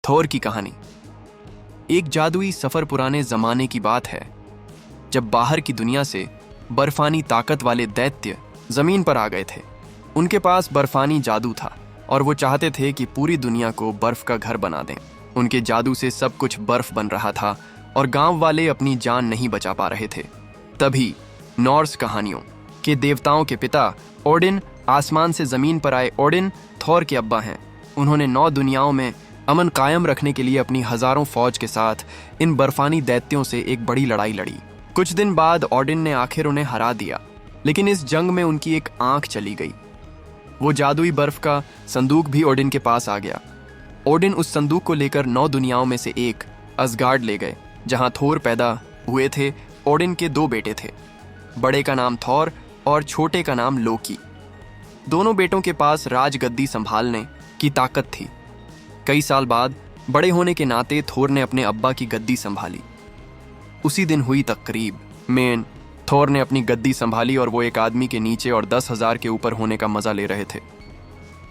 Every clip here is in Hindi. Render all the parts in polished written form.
थोर की कहानी। एक जादुई सफर पुराने जमाने की बात है, जब बाहर की दुनिया से बर्फानी ताकत वाले दैत्य जमीन पर आ गए थे। उनके पास बर्फानी जादू था और वो चाहते थे कि पूरी दुनिया को बर्फ का घर बना दें। उनके जादू से सब कुछ बर्फ बन रहा था और गांव वाले अपनी जान नहीं बचा पा रहे थे। तभी नॉर्स कहानियों के देवताओं के पिता ओडिन आसमान से जमीन पर आए। ओडिन थोर के अब्बा हैं। उन्होंने 9 दुनियाओं में अमन कायम रखने के लिए अपनी हजारों फौज के साथ इन बर्फानी दैत्यों से एक बड़ी लड़ाई लड़ी। कुछ दिन बाद ओडिन ने आखिर उन्हें हरा दिया, लेकिन इस जंग में उनकी एक आंख चली गई। वो जादुई बर्फ का संदूक भी ओडिन के पास आ गया। ओडिन उस संदूक को लेकर 9 दुनियाओं में से एक असगार्ड ले गए, जहां थोर पैदा हुए थे। ओडिन के 2 बेटे थे, बड़े का नाम थोर और छोटे का नाम लोकी। दोनों बेटों के पास राजगद्दी संभालने की ताकत थी। कई साल बाद बड़े होने के नाते थोर ने अपने अब्बा की गद्दी संभाली। उसी दिन हुई तकरीब में थोर ने अपनी गद्दी संभाली और वो एक आदमी के नीचे और 10,000 के ऊपर होने का मजा ले रहे थे।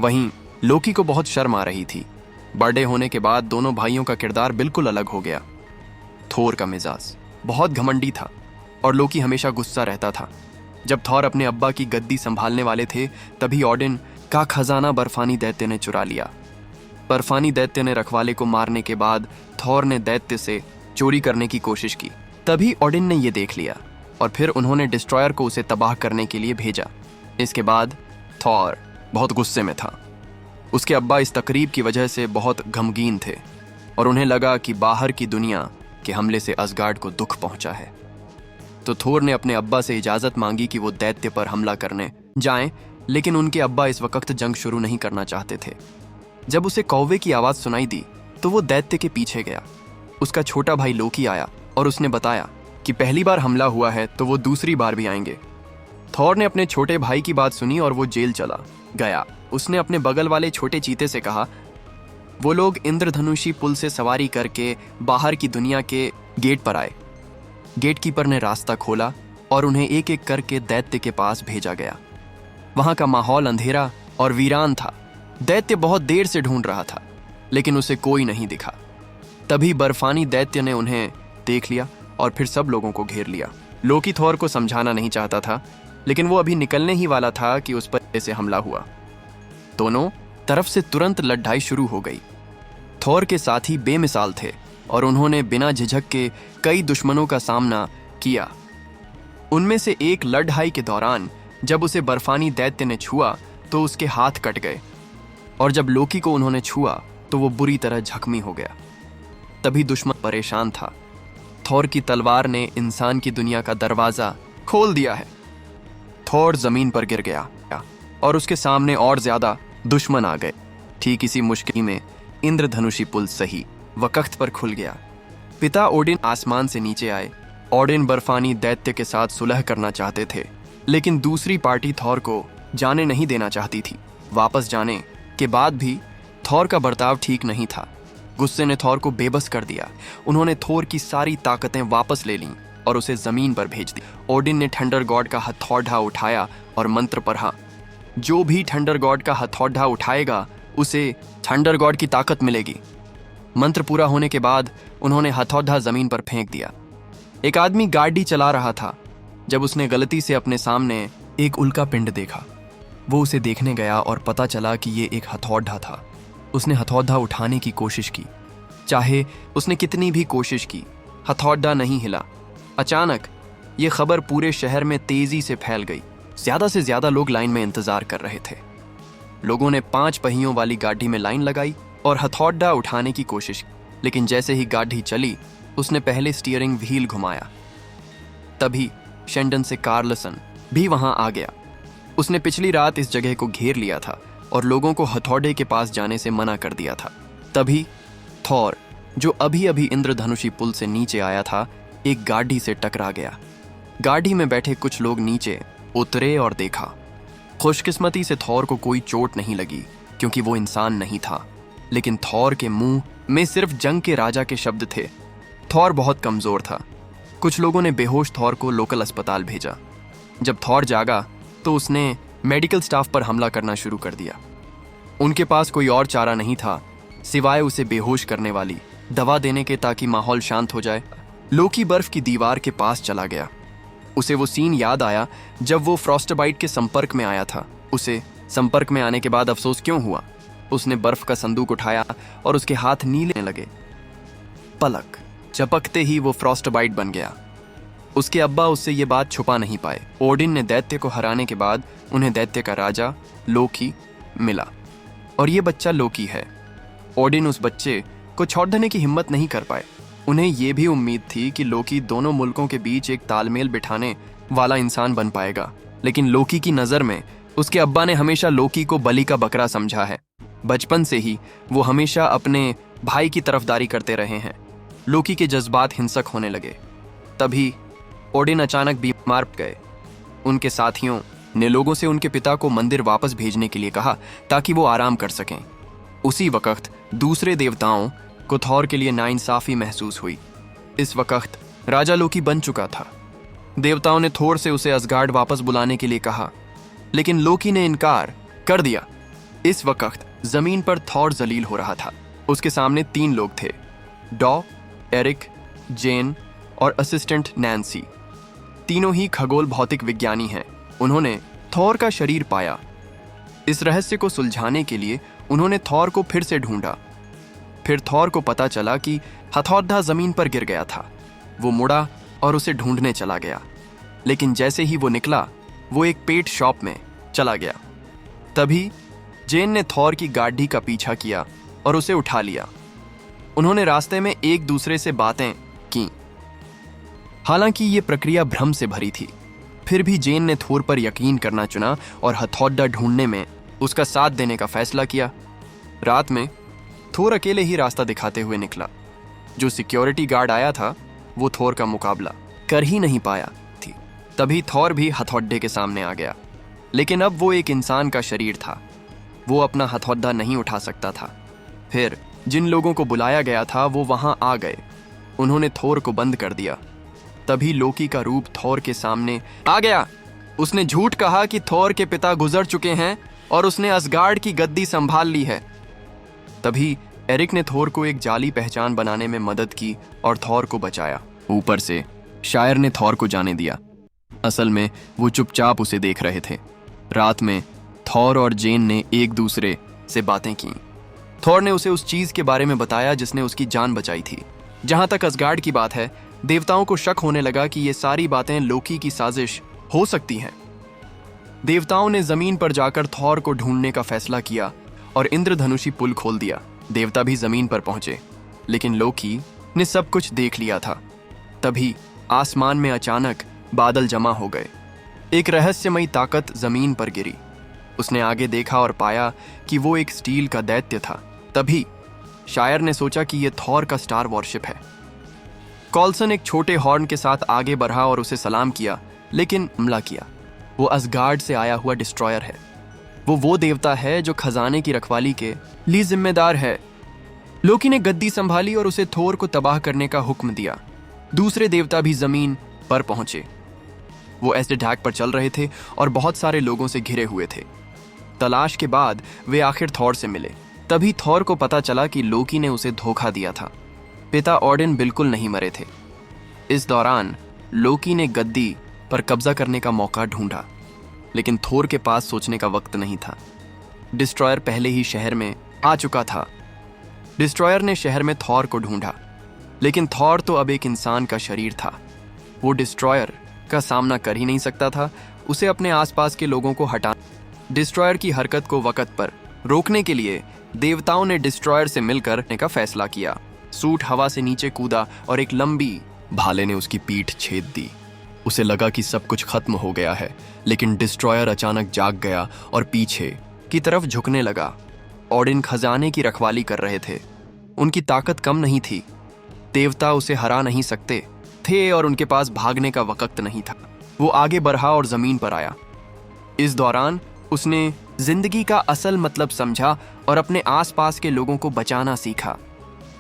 वहीं लोकी को बहुत शर्म आ रही थी। बड़े होने के बाद दोनों भाइयों का किरदार बिल्कुल अलग हो गया। थोर का मिजाज बहुत घमंडी था और लोकी हमेशा गुस्सा रहता था। जब थोर अपने अब्बा की गद्दी संभालने वाले थे, तभी ओडिन का खजाना बर्फानी दैत्य ने चुरा लिया। बर्फानी दैत्य ने रखवाले को मारने के बाद थोर ने दैत्य से चोरी करने की कोशिश की। तभी ओडिन ने यह देख लिया और फिर उन्होंने डिस्ट्रॉयर को उसे तबाह करने के लिए भेजा। इसके बाद थोर बहुत गुस्से में था। उसके अब्बा इस तकरीब की वजह से बहुत गमगीन थे और उन्हें लगा कि बाहर की दुनिया के हमले से असगार्ड को दुख पहुंचा है। तो थोर ने अपने अब्बा से इजाजत मांगी कि वो दैत्य पर हमला करने जाएं, लेकिन उनके अब्बा इस वक्त जंग शुरू नहीं करना चाहते थे। जब उसे कौवे की आवाज सुनाई दी तो वो दैत्य के पीछे गया। उसका छोटा भाई लोकी आया और उसने बताया कि पहली बार हमला हुआ है तो वो दूसरी बार भी आएंगे। थोर ने अपने छोटे भाई की बात सुनी और वो जेल चला गया। उसने अपने बगल वाले छोटे चीते से कहा, वो लोग इंद्रधनुषी पुल से सवारी करके बाहर की दुनिया के गेट पर आए। गेट कीपर ने रास्ता खोला और उन्हें एक एक करके दैत्य के पास भेजा गया। वहां का माहौल अंधेरा और वीरान था। दैत्य बहुत देर से ढूंढ रहा था, लेकिन उसे कोई नहीं दिखा। तभी बर्फानी दैत्य ने उन्हें देख लिया और फिर सब लोगों को घेर लिया। लोकी थोर को समझाना नहीं चाहता था, लेकिन वो अभी निकलने ही वाला था कि उस पर ऐसे हमला हुआ। दोनों तरफ से तुरंत लड़ाई शुरू हो गई। थोर के साथी बेमिसाल थे और उन्होंने बिना झिझक के कई दुश्मनों का सामना किया। उनमें से एक लड़ाई के दौरान जब उसे बर्फानी दैत्य ने छुआ तो उसके हाथ कट गए और जब लोकी को उन्होंने छुआ तो वो बुरी तरह जख्मी हो गया। तभी दुश्मन परेशान था। थोर की तलवार ने इंसान की दुनिया का दरवाजा खोल दिया है। थोर जमीन पर गिर गया और उसके सामने और ज्यादा दुश्मन आ गए। ठीक इसी मुश्किल में इंद्रधनुषी पुल सही वक्त पर खुल गया। पिता ओडिन आसमान से नीचे आए। ओडिन बर्फानी दैत्य के साथ सुलह करना चाहते थे, लेकिन दूसरी पार्टी थोर को जाने नहीं देना चाहती थी। वापस जाने के बाद भी थोर का बर्ताव ठीक नहीं था। गुस्से ने थोर को बेबस कर दिया। उन्होंने थोर की सारी ताकतें वापस ले लीं और उसे जमीन पर भेज दी। ओडिन ने थंडर गॉड का हथौड़ा उठाया और मंत्र पढ़ा। जो भी थंडर गॉड का हथौड़ा उठाएगा उसे थंडर गॉड की ताकत मिलेगी। मंत्र पूरा होने के बाद उन्होंने हथौड़ा जमीन पर फेंक दिया। एक आदमी गाड़ी चला रहा था। जब उसने गलती से अपने सामने एक उल्का पिंड देखा, वो उसे देखने गया और पता चला कि ये एक हथौड़ा था। उसने हथौड़ा उठाने की कोशिश की। चाहे उसने कितनी भी कोशिश की, हथौड़ा नहीं हिला। अचानक ये खबर पूरे शहर में तेजी से फैल गई। ज्यादा से ज्यादा लोग लाइन में इंतजार कर रहे थे। लोगों ने 5 पहियों वाली गाड़ी में लाइन लगाई और हथौड़ा उठाने की कोशिश की, लेकिन जैसे ही गाड़ी चली उसने पहले स्टीयरिंग व्हील घुमाया। तभी शेंडन से कार्लसन भी वहां आ गया। उसने पिछली रात इस जगह को घेर लिया था और लोगों को हथौड़े के पास जाने से मना कर दिया था। तभी थोर, जो अभी अभी इंद्रधनुषी पुल से नीचे आया था, एक गाड़ी से टकरा गया। गाड़ी में बैठे कुछ लोग नीचे उतरे और देखा। खुशकिस्मती से थोर को कोई चोट नहीं लगी क्योंकि वो इंसान नहीं था, लेकिन थोर के मुंह में सिर्फ जंग के राजा के शब्द थे। थोर बहुत कमजोर था। कुछ लोगों ने बेहोश थोर को लोकल अस्पताल भेजा। जब थोर जागा तो उसने मेडिकल स्टाफ पर हमला करना शुरू कर दिया। उनके पास कोई और चारा नहीं था सिवाय उसे बेहोश करने वाली दवा देने के ताकि माहौल शांत हो जाए। लोकी बर्फ की दीवार के पास चला गया। उसे वो सीन याद आया जब वो फ्रॉस्टबाइट के संपर्क में आया था। उसे संपर्क में आने के बाद अफसोस क्यों हुआ? उसने बर्फ का संदूक उठाया और उसके हाथ नीले लगे। पलक झपकते ही वो फ्रॉस्टबाइट बन गया। उसके अब्बा उससे ये बात छुपा नहीं पाए। ओडिन ने दैत्य को हराने के बाद उन्हें दैत्य का राजा लोकी मिला और ये बच्चा लोकी है। ओडिन उस बच्चे को छोड़ने की हिम्मत नहीं कर पाए। उन्हें यह भी उम्मीद थी कि लोकी दोनों मुल्कों के बीच एक तालमेल बिठाने वाला इंसान बन पाएगा, लेकिन लोकी की नज़र में उसके अब्बा ने हमेशा लोकी को बलि का बकरा समझा है। बचपन से ही वो हमेशा अपने भाई की तरफदारी करते रहे हैं। लोकी के जज्बात हिंसक होने लगे। तभी ओडिन अचानक बीमार गए। उनके साथियों ने लोगों से उनके पिता को मंदिर वापस भेजने के लिए कहा ताकि वो आराम कर सकें। उसी वक्त दूसरे देवताओं को थॉर के लिए नाइंसाफी महसूस हुई। इस वक्त राजा लोकी बन चुका था। देवताओं ने थोर से उसे असगार्ड वापस बुलाने के लिए कहा, लेकिन लोकी ने इनकार कर दिया। इस वक्त जमीन पर थॉर जलील हो रहा था। उसके सामने 3 लोग थे, डॉ, एरिक, जेन और असिस्टेंट नैन्सी। तीनों ही खगोल भौतिक विज्ञानी हैं। उन्होंने थॉर का शरीर पाया। इस रहस्य को सुलझाने के लिए उन्होंने थॉर को फिर से ढूंढा। फिर थॉर को पता चला कि हथौड़ा जमीन पर गिर गया था। वो मुड़ा और उसे ढूंढने चला गया, लेकिन जैसे ही वो निकला वो एक पेट शॉप में चला गया। तभी जेन ने थॉर की गाड़ी का पीछा किया और उसे उठा लिया। उन्होंने रास्ते में एक दूसरे से बातें की। हालांकि ये प्रक्रिया भ्रम से भरी थी, फिर भी जेन ने थोर पर यकीन करना चुना और हथौड़ा ढूंढने में उसका साथ देने का फैसला किया। रात में थोर अकेले ही रास्ता दिखाते हुए निकला। जो सिक्योरिटी गार्ड आया था वो थोर का मुकाबला कर ही नहीं पाया थी। तभी थोर भी हथौड़े के सामने आ गया, लेकिन अब वो एक इंसान का शरीर था। वो अपना हथौड़ा नहीं उठा सकता था। फिर जिन लोगों को बुलाया गया था वो वहां आ गए। उन्होंने थोर को बंद कर दिया। तभी लोकी का रूप थोर के सामने आ गया। उसने झूठ कहा कि थोर के पिता गुजर चुके हैं और उसने असगार्ड की गद्दी संभाल ली है। तभी एरिक ने थोर को एक जाली पहचान बनाने में मदद की और थोर को बचाया। ऊपर से शायर ने थोर को जाने दिया। असल में वो चुपचाप उसे देख रहे थे। रात में थोर और जेन ने एक दूसरे से बातें की। थोर ने उसे उस चीज के बारे में बताया जिसने उसकी जान बचाई थी। जहां तक असगार्ड की बात है, देवताओं को शक होने लगा कि ये सारी बातें लोकी की साजिश हो सकती हैं। देवताओं ने जमीन पर जाकर थोर को ढूंढने का फैसला किया और इंद्रधनुषी पुल खोल दिया। देवता भी जमीन पर पहुंचे, लेकिन लोकी ने सब कुछ देख लिया था। तभी आसमान में अचानक बादल जमा हो गए। एक रहस्यमयी ताकत जमीन पर गिरी। उसने आगे देखा और पाया कि वो एक स्टील का दैत्य था। तभी शायर ने सोचा कि यह थॉर का स्टार वॉरशिप है। कॉल्सन एक छोटे हॉर्न के साथ आगे बढ़ा और उसे सलाम किया, लेकिन हमला किया। वो असगार्ड से आया हुआ डिस्ट्रॉयर है। वो देवता है जो खजाने की रखवाली के लिए जिम्मेदार है। लोकी ने गद्दी संभाली और उसे थोर को तबाह करने का हुक्म दिया। दूसरे देवता भी जमीन पर पहुंचे। वो ऐसे ढाक पर चल रहे थे और बहुत सारे लोगों से घिरे हुए थे। तलाश के बाद वे आखिर थोर से मिले। तभी थोर को पता चला कि लोकी ने उसे धोखा दिया था। पिता ओडिन बिल्कुल नहीं मरे थे। इस दौरान लोकी ने गद्दी पर कब्जा करने का मौका ढूंढा, लेकिन थोर के पास सोचने का वक्त नहीं था। डिस्ट्रॉयर पहले ही शहर में आ चुका था। डिस्ट्रॉयर ने शहर में थोर को ढूंढा, लेकिन थोर तो अब एक इंसान का शरीर था। वो डिस्ट्रॉयर का सामना कर ही नहीं सकता था। उसे अपने आसपास के लोगों को हटाना। डिस्ट्रॉयर की हरकत को वक्त पर रोकने के लिए देवताओं ने डिस्ट्रॉयर से मिलकर करने का फैसला किया। सूट हवा से नीचे कूदा और एक लंबी भाले ने उसकी पीठ छेद दी। उसे लगा कि सब कुछ खत्म हो गया है, लेकिन डिस्ट्रॉयर अचानक जाग गया और पीछे की तरफ झुकने लगा। ओडिन खजाने की रखवाली कर रहे थे। उनकी ताकत कम नहीं थी। देवता उसे हरा नहीं सकते थे और उनके पास भागने का वक्त नहीं था। वो आगे बढ़ा और जमीन पर आया। इस दौरान उसने जिंदगी का असल मतलब समझा और अपने आसपास के लोगों को बचाना सीखा।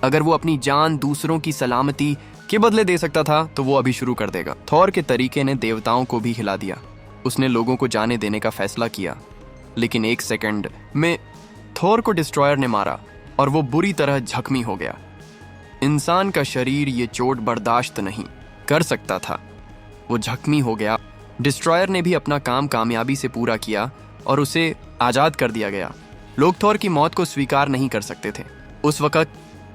अगर वो अपनी जान दूसरों की सलामती के बदले दे सकता था तो वो अभी शुरू कर देगा। थोर के तरीके ने देवताओं को भी हिला दिया। उसने लोगों को जाने देने का फैसला किया, लेकिन 1 सेकंड में थोर को डिस्ट्रॉयर ने मारा। और वो बुरी तरह जख्मी हो गया। इंसान का शरीर ये चोट बर्दाश्त नहीं कर सकता था। वो जख्मी हो गया। डिस्ट्रॉयर ने भी अपना काम कामयाबी से पूरा किया और उसे आज़ाद कर दिया गया। लोग थॉर की मौत को स्वीकार नहीं कर सकते थे। उस वक्त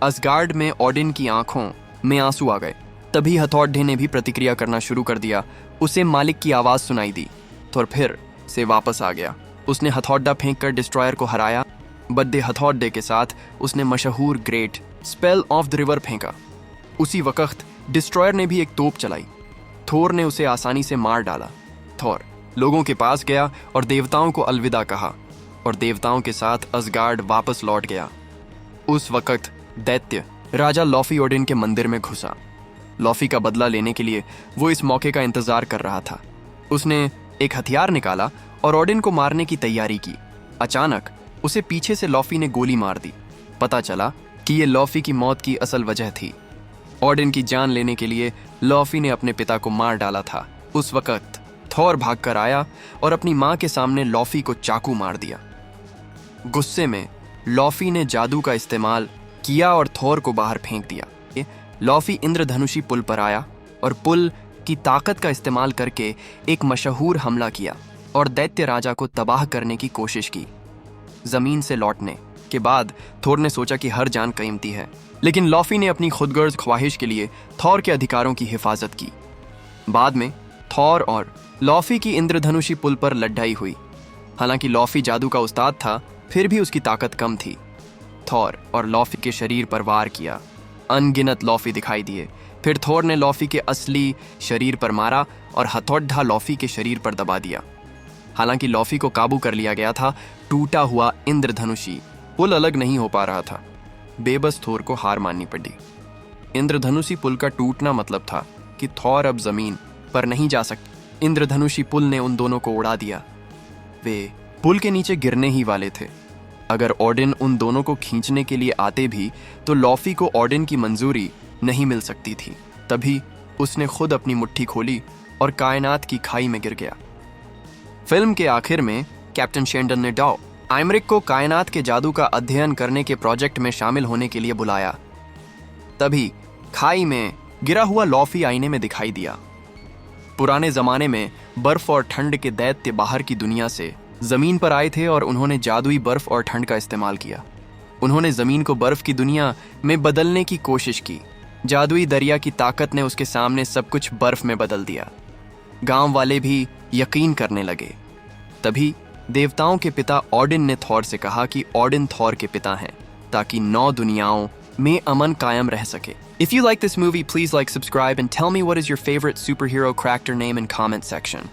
असगार्ड में ओडिन की आंखों में आंसू आ गए। तभी हथौड़े ने भी प्रतिक्रिया करना शुरू कर दिया। उसे मालिक की आवाज़ सुनाई दी। थॉर फिर से वापस आ गया। उसने हथौड़ा फेंक कर डिस्ट्रॉयर को हराया। बद्दे हथौड़े के साथ उसने मशहूर great spell of the river फेंका। उसी वक्त डिस्ट्रॉयर ने भी एक तोप चलाई। थोर ने उसे आसानी से मार डाला। थॉर लोगों के पास गया और देवताओं को अलविदा कहा और देवताओं के साथ असगार्ड वापस लौट गया। उस वक्त दैत्य राजा लॉफी ओडिन के मंदिर में घुसा। लॉफी का बदला लेने के लिए वो इस मौके का इंतजार कर रहा था। उसने एक हथियार निकाला और ओडिन को मारने की तैयारी की। अचानक उसे पीछे से लॉफी ने गोली मार दी। पता चला कि ये लॉफी की मौत की असल वजह थी। ओडिन की जान लेने के लिए लॉफी ने अपने पिता को मार डाला था। उस वक्त थॉर भागकर आया और अपनी मां के सामने लॉफी को चाकू मार दिया। गुस्से में लॉफी ने जादू का इस्तेमाल किया और थॉर को बाहर फेंक दिया। लॉफी इंद्रधनुषी पुल पर आया और पुल की ताकत का इस्तेमाल करके एक मशहूर हमला किया और दैत्य राजा को तबाह करने की कोशिश की। जमीन से लौटने के बाद थॉर ने सोचा कि हर जान कीमती है, लेकिन लॉफी ने अपनी खुदगर्ज ख्वाहिश के लिए थॉर के अधिकारों की हिफाजत की। बाद में थॉर और लॉफी की इंद्रधनुषी पुल पर लड़ाई हुई। हालांकि लॉफी जादू का उस्ताद था, फिर भी उसकी ताकत कम थी। थॉर और लॉफी के शरीर पर वार किया। अनगिनत लॉफी दिखाई दिए। फिर थॉर ने लॉफी के असली शरीर पर मारा और हथौड़ा लॉफी के शरीर पर दबा दिया। हालांकि लॉफी को काबू कर लिया गया था, टूटा हुआ इंद्रधनुषी पुल अलग नहीं हो पा रहा था। बेबस थॉर को हार माननी पड़ी। इंद्रधनुषी पुल का टूटना मतलब था कि थॉर अब जमीन पर नहीं जा सकते। इंद्रधनुषी पुल ने उन दोनों को उड़ा दिया। वे पुल के नीचे गिरने ही वाले थे। अगर ओडिन उन दोनों को खींचने के लिए आते भी तो लॉफी को ओडिन की मंजूरी नहीं मिल सकती थी। तभी उसने खुद अपनी मुट्ठी खोली और कायनात की खाई में गिर गया। फिल्म के आखिर में कैप्टन शेंडन ने डॉ आइमरिक को कायनात के जादू का अध्ययन करने के प्रोजेक्ट में शामिल होने के लिए बुलाया। तभी खाई में गिरा हुआ लॉफी आईने में दिखाई दिया। पुराने जमाने में बर्फ और ठंड के दैत्य बाहर की दुनिया से जमीन पर आए थे और उन्होंने जादुई बर्फ और ठंड का इस्तेमाल किया। उन्होंने जमीन को बर्फ की दुनिया में बदलने की कोशिश की। जादुई दरिया की ताकत ने उसके सामने सब कुछ बर्फ में बदल दिया। गांव वाले भी यकीन करने लगे। तभी देवताओं के पिता ओडिन ने थॉर से कहा कि ओडिन थॉर के पिता हैं, ताकि 9 दुनियाओं में अमन कायम रह सके। If you like this movie, please like, subscribe, and tell me what is your favorite superhero character name in comment section.